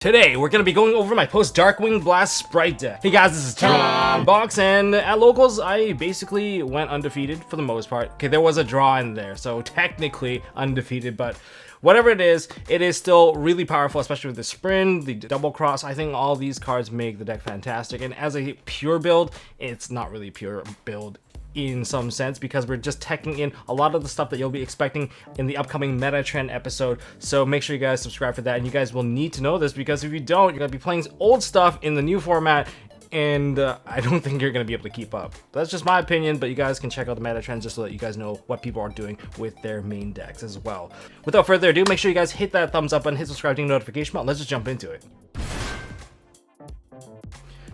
Today, we're going to be going over my post-Darkwing Blast Spright Deck. Hey guys, this is Tom Box, and at Locals, I basically went undefeated for the most part. Okay, there was a draw in there, so technically undefeated, but whatever it is still really powerful, especially with the Sprint, the Double Cross. I think all these cards make the deck fantastic, and as a pure build, it's not really pure build in some sense, because we're just teching in a lot of the stuff that you'll be expecting in the upcoming meta trend episode. So make sure you guys subscribe for that, and you guys will need to know this, because if you don't, you're gonna be playing old stuff in the new format, and I don't think you're gonna be able to keep up. That's just my opinion, but you guys can check out the meta trends just so that you guys know what people are doing with their main decks as well. Without further ado, make sure you guys hit that thumbs up button, hit subscribe, ding notification bell. Let's just jump into it.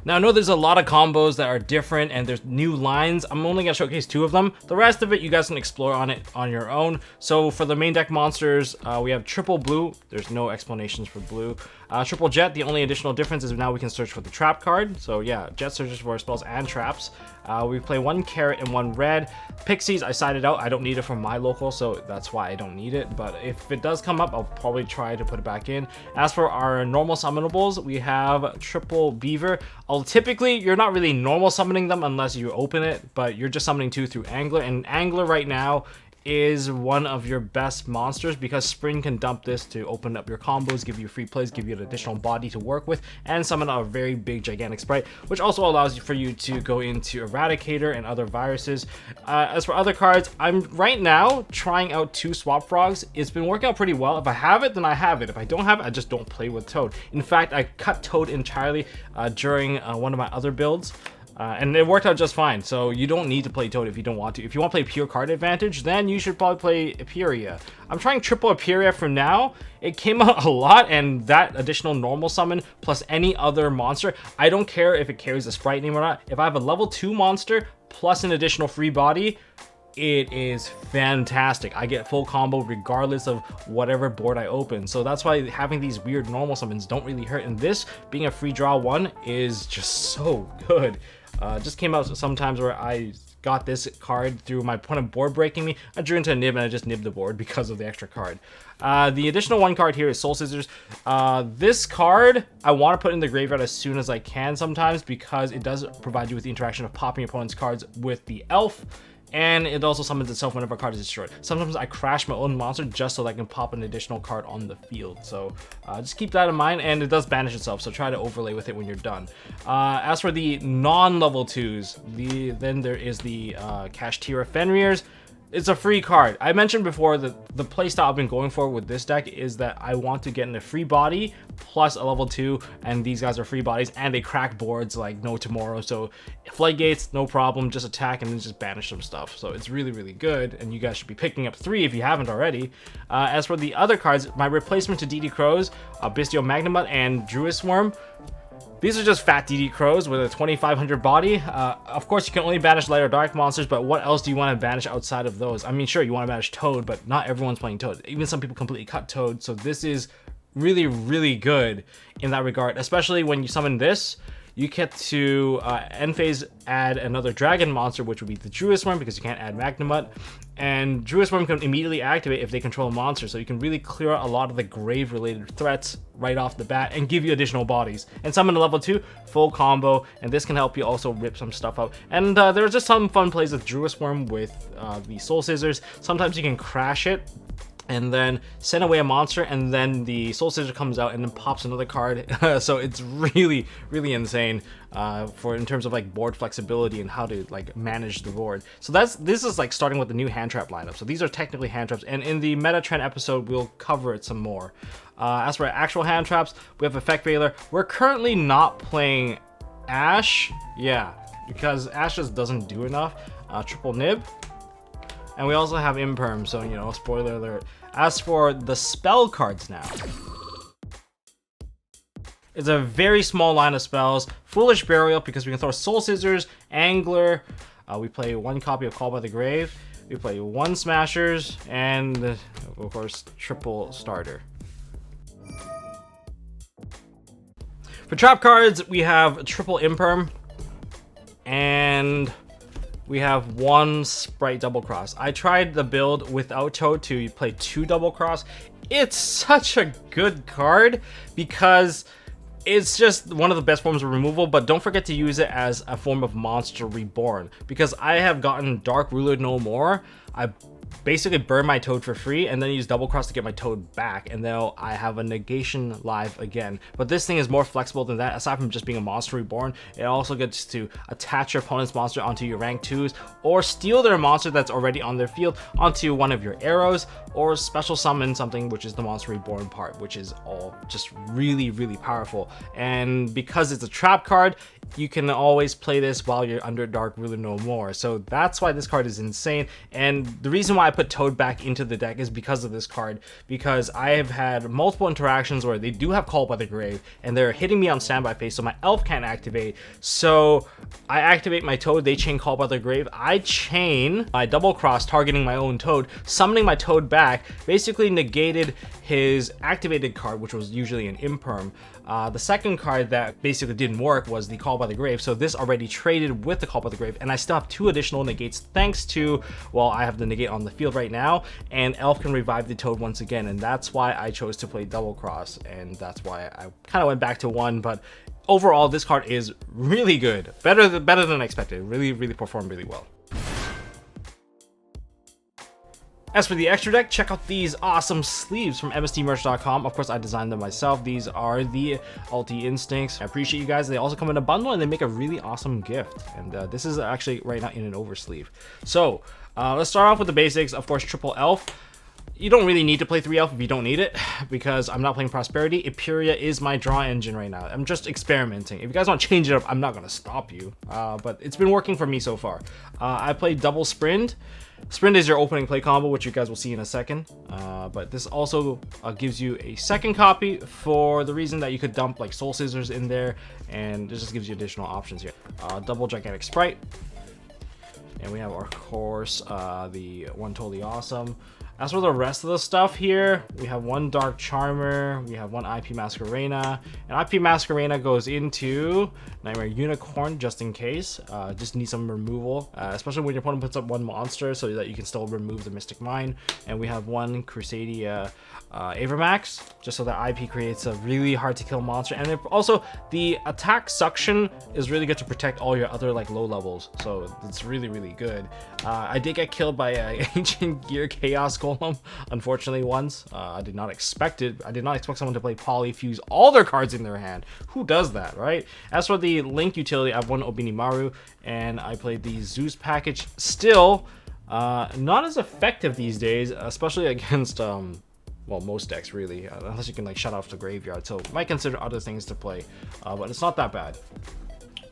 Now, I know there's a lot of combos that are different and there's new lines. I'm only gonna showcase 2 of them. The rest of it, you guys can explore on it on your own. So for the main deck monsters, we have triple blue. There's no explanations for blue. Triple jet, the only additional difference is now we can search for the trap card. So yeah, jet searches for spells and traps. We play 1 carrot and 1 red. Pixies, I sided out. I don't need it for my local, so that's why I don't need it. But if it does come up, I'll probably try to put it back in. As for our normal summonables, we have triple beaver. Typically, you're not really normal summoning them unless you open it, but you're just summoning 2 through angler. And angler right now is one of your best monsters, because Spring can dump this to open up your combos, give you free plays, give you an additional body to work with, and summon a very big gigantic sprite, which also allows you for you to go into Eradicator and other viruses. As for other cards, I'm right now trying out 2 swap frogs. It's been working out pretty well. If I have it, then I have it. If I don't have it, I just don't play with Toad. In fact, I cut Toad entirely during one of my other builds. And it worked out just fine, so you don't need to play Toad if you don't want to. If you want to play pure card advantage, then you should probably play Aperia. I'm trying triple Aperia for now. It came out a lot, and that additional normal summon plus any other monster, I don't care if it carries a Sprite name or not. If I have a level 2 monster plus an additional free body, it is fantastic. I get full combo regardless of whatever board I open. So that's why having these weird normal summons don't really hurt. And this, being a free draw 1, is just so good. Just came out sometimes where I got this card through my opponent board breaking me. I drew into a nib and I just nibbed the board because of the extra card. The additional 1 card here is Soul Scissors. This card I want to put in the graveyard as soon as I can sometimes, because it does provide you with the interaction of popping your opponent's cards with the elf. And it also summons itself whenever a card is destroyed. Sometimes I crash my own monster just so that I can pop an additional card on the field. So just keep that in mind, and it does banish itself, so try to overlay with it when you're done. As for the non-level 2s, then there is the Kashtira Fenrir's. It's a free card. I mentioned before that the playstyle I've been going for with this deck is that I want to get in a free body plus a level 2, and these guys are free bodies, and they crack boards like no tomorrow. So floodgates, no problem, just attack and then just banish some stuff. So it's really, really good, and you guys should be picking up 3 if you haven't already. As for the other cards, my replacement to DD Crows, Bistio Magnamut and Druid Swarm. These are just fat DD Crows with a 2500 body. Of course, you can only banish light or dark monsters, but what else do you want to banish outside of those? I mean, sure, you want to banish Toad, but not everyone's playing Toad. Even some people completely cut Toad, so this is really, really good in that regard, especially when you summon this. You get to end phase add another dragon monster, which would be the Druid Swarm, because you can't add Magnamut. And Druid Swarm can immediately activate if they control a monster, so you can really clear out a lot of the grave-related threats right off the bat and give you additional bodies. And summon a level 2, full combo, and this can help you also rip some stuff out. And there's just some fun plays with Druid Swarm with the Soul Scissors. Sometimes you can crash it and then send away a monster, and then the Soul Scissor comes out and then pops another card. So it's really, really insane in terms of like board flexibility and how to like manage the board. So this is like starting with the new hand trap lineup. So these are technically hand traps, and in the meta trend episode we'll cover it some more. As for actual hand traps, we have Effect Veiler. We're currently not playing Ash, yeah, because Ash just doesn't do enough. Triple Nib. And we also have Imperm, so, you know, spoiler alert. As for the spell cards now, it's a very small line of spells. Foolish Burial, because we can throw Soul Scissors, Angler. We play 1 copy of Call by the Grave. We play 1 Smashers, and, of course, triple Starter. For trap cards, we have triple Imperm, and we have 1 Spright Double Cross. I tried the build without Toad to play 2 Double Cross. It's such a good card because it's just one of the best forms of removal, but don't forget to use it as a form of monster reborn, because I have gotten Dark Ruler no more. I basically burn my Toad for free and then use Double Cross to get my Toad back, and then I have a negation live again. But this thing is more flexible than that. Aside from just being a monster reborn, it also gets to attach your opponent's monster onto your rank 2s, or steal their monster that's already on their field onto one of your arrows, or special summon something, which is the monster reborn part, which is all just really, really powerful. And because it's a trap card, you can always play this while you're under Dark Ruler no more. So that's why this card is insane. And the reason why I put Toad back into the deck is because of this card, because I have had multiple interactions where they do have Call by the Grave and they're hitting me on standby phase, so my elf can't activate. So I activate my Toad, they chain Call by the Grave, I chain my Double Cross targeting my own Toad, summoning my Toad back, basically negated his activated card, which was usually an Imperm. The second card that basically didn't work was the Call by the Grave, so this already traded with the Call by the Grave, and I still have 2 additional negates thanks to, well, I have the negate on the field right now, and Elf can revive the Toad once again, and that's why I chose to play Double Cross, and that's why I kind of went back to 1, but overall this card is really good, better than expected, really performed really well. As for the extra deck, check out these awesome sleeves from MST.TV. Of course, I designed them myself. These are the Ulti Instincts. I appreciate you guys. They also come in a bundle and they make a really awesome gift. And this is actually right now in an oversleeve. So let's start off with the basics. Of course, triple elf. You don't really need to play 3 elf if you don't need it, because I'm not playing Prosperity. Epuria is my draw engine right now. I'm just experimenting. If you guys want to change it up, I'm not going to stop you. But it's been working for me so far. I played double Sprint. Sprint is your opening play combo, which you guys will see in a second. But this also gives you a second copy for the reason that you could dump like Soul Scissors in there, and it just gives you additional options here. Double Gigantic Sprite. And we have, of course, the one Totally Awesome. As for the rest of the stuff here, we have 1 Dark Charmer, we have 1 IP Masquerena, and IP Masquerena goes into Nightmare Unicorn just in case. Just need some removal, especially when your opponent puts up 1 monster so that you can still remove the Mystic Mine. And we have 1 Crusadia Avermax, just so that IP creates a really hard to kill monster. And then also the attack suction is really good to protect all your other like low levels, so it's really good. I did get killed by Ancient Gear Chaos Golem, unfortunately, once. I did not expect it. I did not expect someone to play Polyfuse all their cards in their hand. Who does that, right? As for the Link utility, I have 1 Obinimaru, and I played the Zeus package. Still, not as effective these days, especially against, well, most decks really, unless you can like shut off the graveyard. So might consider other things to play, but it's not that bad.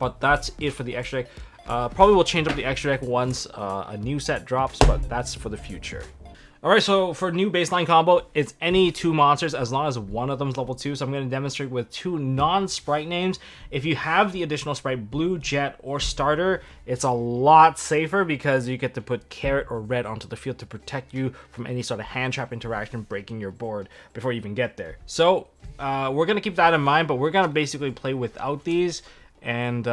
But that's it for the extra deck. Probably will change up the extra deck once a new set drops, but that's for the future. Alright, so for new baseline combo, it's any 2 monsters as long as one of them is level 2. So I'm going to demonstrate with 2 non-sprite names. If you have the additional sprite Blue, Jet, or Starter, it's a lot safer because you get to put Carrot or Red onto the field to protect you from any sort of hand trap interaction breaking your board before you even get there. So we're going to keep that in mind, but we're going to basically play without these and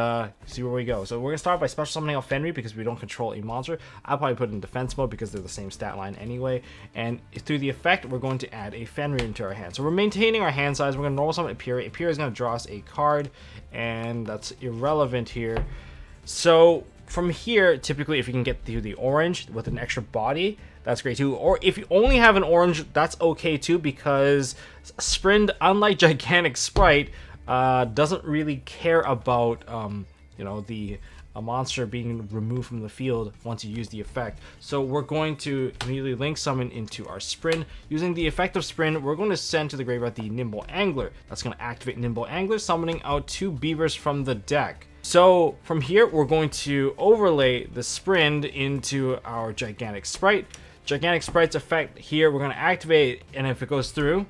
see where we go. So we're gonna start by special summoning off Fenrir because we don't control a monster. I'll probably put it in defense mode because they're the same stat line anyway. And through the effect, we're going to add a Fenrir into our hand. So we're maintaining our hand size. We're gonna normal summon Epuria. Epuria is gonna draw us a card, and that's irrelevant here. So from here, typically if you can get through the orange with an extra body, that's great too. Or if you only have an orange, that's okay too, because Sprint, unlike Gigantic Sprite, doesn't really care about you know, a monster being removed from the field once you use the effect. So we're going to immediately link summon into our Sprint. Using the effect of Sprint, we're going to send to the graveyard the Nimble Angler. That's going to activate Nimble Angler, summoning out 2 beavers from the deck. So from here, we're going to overlay the Sprint into our Gigantic Sprite. Gigantic Sprite's effect here, we're going to activate, and if it goes through,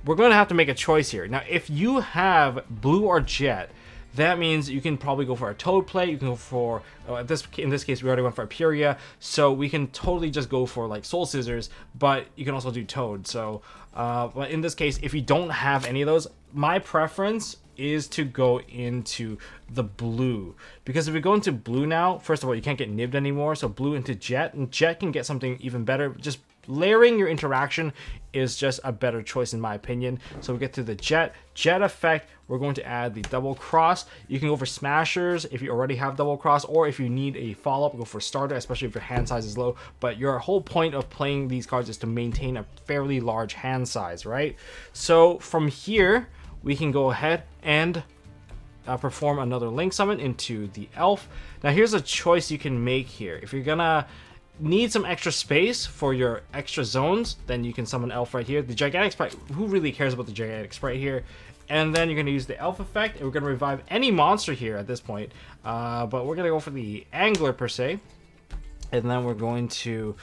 we're going to have to make a choice here. Now, if you have Blue or Jet, that means you can probably go for a Toad play. You can go for, in this case, we already went for Epuria, so we can totally just go for like Soul Scissors, but you can also do Toad. So, but in this case, if you don't have any of those, my preference is to go into the blue, because if we go into blue now, first of all, you can't get nibbed anymore, so blue into Jet, and Jet can get something even better. Just layering your interaction is just a better choice in my opinion. So we get to the jet effect. We're going to add the double cross. You can go for smashers if you already have double cross, or if you need a follow-up, go for starter, especially if your hand size is low. But your whole point of playing these cards is to maintain a fairly large hand size, right? So from here, we can go ahead and perform another link summon into the elf. Now here's a choice you can make here. If you're gonna need some extra space for your extra zones, then you can summon elf right here. The gigantic sprite, who really cares about the gigantic sprite here? And then you're going to use the elf effect, and we're going to revive any monster here at this point, but we're going to go for the angler per se, and then we're going to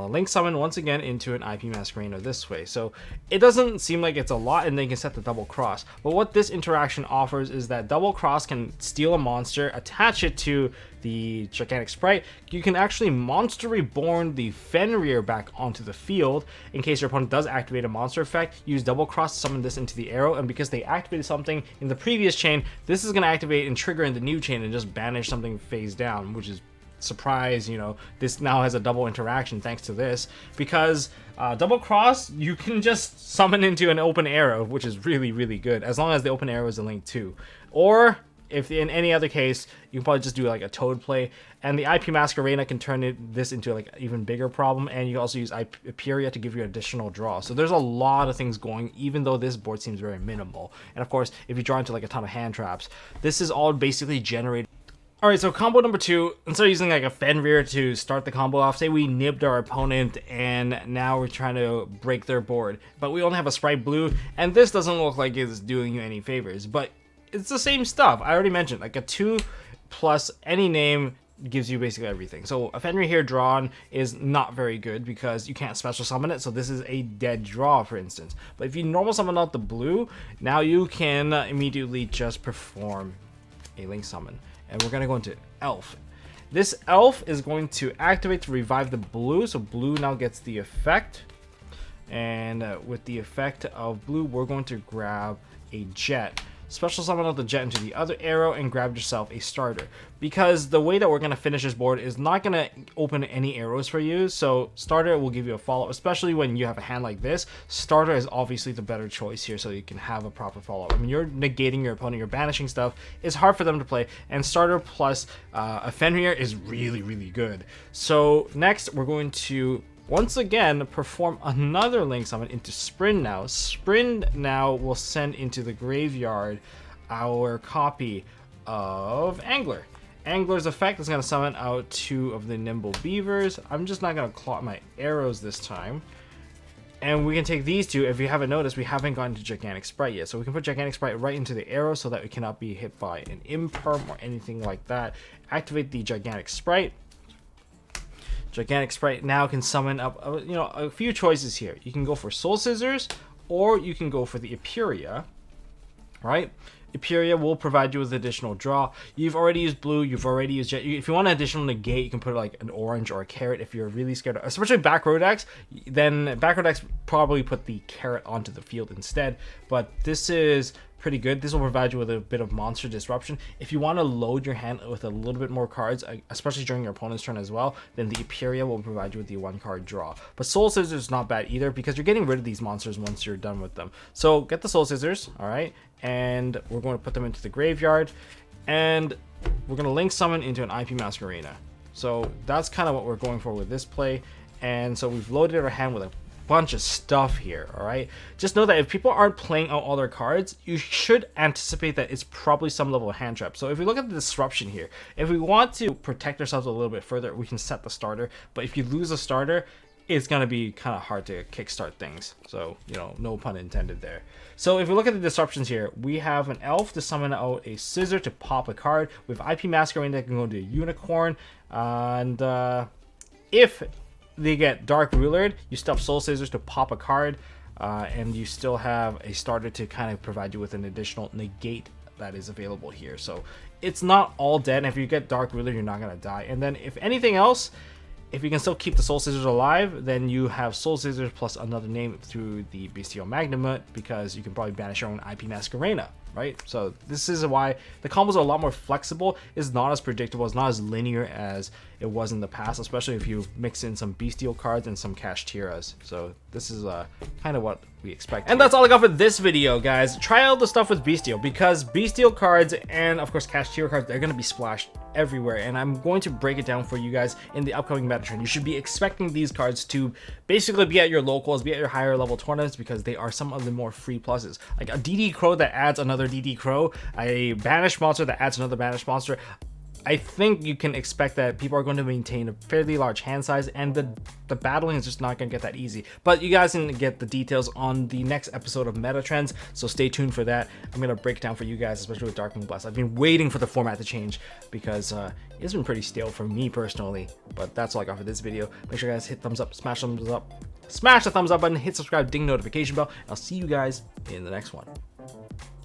link summon once again into an IP Masquerena this way. So it doesn't seem like it's a lot, and then you can set the double cross. But what this interaction offers is that double cross can steal a monster, attach it to the gigantic sprite. You can actually monster reborn the Fenrir back onto the field in case your opponent does activate a monster effect. Use double cross to summon this into the arrow, and because they activated something in the previous chain, this is going to activate and trigger in the new chain and just banish something phase down, which is surprise. You know, this now has a double interaction thanks to this, because double cross you can just summon into an open arrow, which is really good, as long as the open arrow is a link too. Or if in any other case, you can probably just do like a toad play, and the IP Masquerena can turn this into like an even bigger problem, and you can also use Iperia to give you additional draw. So there's a lot of things going, even though this board seems very minimal. And of course, if you draw into like a ton of hand traps, this is all basically generated. Alright, so combo number 2, instead of using like a Fenrir to start the combo off, say we nibbed our opponent and now we're trying to break their board, but we only have a Spright Blue, and this doesn't look like it's doing you any favors, but it's the same stuff. I already mentioned, like a 2 plus any name gives you basically everything. So a Fenrir here drawn is not very good because you can't special summon it, so this is a dead draw, for instance. But if you normal summon out the blue, now you can immediately just perform a link summon. And we're going to go into elf. This elf is going to activate to revive the blue, so blue now gets the effect. And with the effect of blue, we're going to grab a jet. Special summon out the jet into the other arrow and grab yourself a starter. Because the way that we're going to finish this board is not going to open any arrows for you. So starter will give you a follow-up, especially when you have a hand like this. Starter is obviously the better choice here, so you can have a proper follow-up. I mean, you're negating your opponent, you're banishing stuff. It's hard for them to play, and starter plus a Fenrir is really good. So next, we're going to once again perform another link summon into Sprint now. Sprint now will send into the graveyard our copy of Angler. Angler's effect is going to summon out 2 of the Nimble Beavers. I'm just not going to clot my arrows this time. And we can take these 2. If you haven't noticed, we haven't gotten to Gigantic Spright yet. So we can put Gigantic Spright right into the arrow so that it cannot be hit by an Imperm or anything like that. Activate the Gigantic Spright. Gigantic Spright now can summon up, a few choices here. You can go for Soul Scissors, or you can go for the Iperia, right? Iperia will provide you with additional draw. You've already used blue, you've already used jet. If you want an additional negate, you can put like an orange or a carrot if you're really scared of, especially back row decks, then back row decks probably put the carrot onto the field instead. But this is pretty good. This will provide you with a bit of monster disruption. If you want to load your hand with a little bit more cards, especially during your opponent's turn as well, then the Iperia will provide you with the 1-card draw. But Soul Scissors is not bad either, because you're getting rid of these monsters once you're done with them. So get the Soul Scissors, all right, and we're going to put them into the graveyard, and we're going to link summon into an IP Masquerena. So that's kind of what we're going for with this play. And so we've loaded our hand with a bunch of stuff here. All right, just know that if people aren't playing out all their cards, you should anticipate that it's probably some level of hand trap. So if we look at the disruption here, if we want to protect ourselves a little bit further, we can set the starter. But if you lose a starter, it's gonna be kind of hard to kickstart things. So, no pun intended there. So if we look at the disruptions here, we have an elf to summon out a scissor to pop a card. We have IP Masquerade that can go to a unicorn, and if they get Dark Rulered, you still have Soul Scissors to pop a card, and you still have a starter to kind of provide you with an additional negate that is available here. So it's not all dead, and if you get Dark Ruler, you're not going to die. And then if anything else, if you can still keep the Soul Scissors alive, then you have Soul Scissors plus another name through the Bestial Magnamut, because you can probably banish your own IP Masquerena, right? So this is why the combos are a lot more flexible. It's not as predictable, it's not as linear as it was in the past, especially if you mix in some bestial cards and some cash tiras. So this is kind of what we expect. And that's all I got for this video, guys. Try out the stuff with bestial, because bestial cards and of course cash tira cards, they're going to be splashed everywhere, and I'm going to break it down for you guys in the upcoming meta trend. You should be expecting these cards to basically be at your locals, be at your higher level tournaments, because they are some of the more free pluses, like a DD Crow that adds another DD Crow, a banished monster that adds another banished monster. I think you can expect that people are going to maintain a fairly large hand size, and the battling is just not going to get that easy. But you guys can get the details on the next episode of Meta Trends, so stay tuned for that. I'm going to break it down for you guys, especially with Darkwing Blast. I've been waiting for the format to change because it's been pretty stale for me personally. But that's all I got for this video. Make sure you guys hit thumbs up, smash the thumbs up button, hit subscribe, ding notification bell, and I'll see you guys in the next one.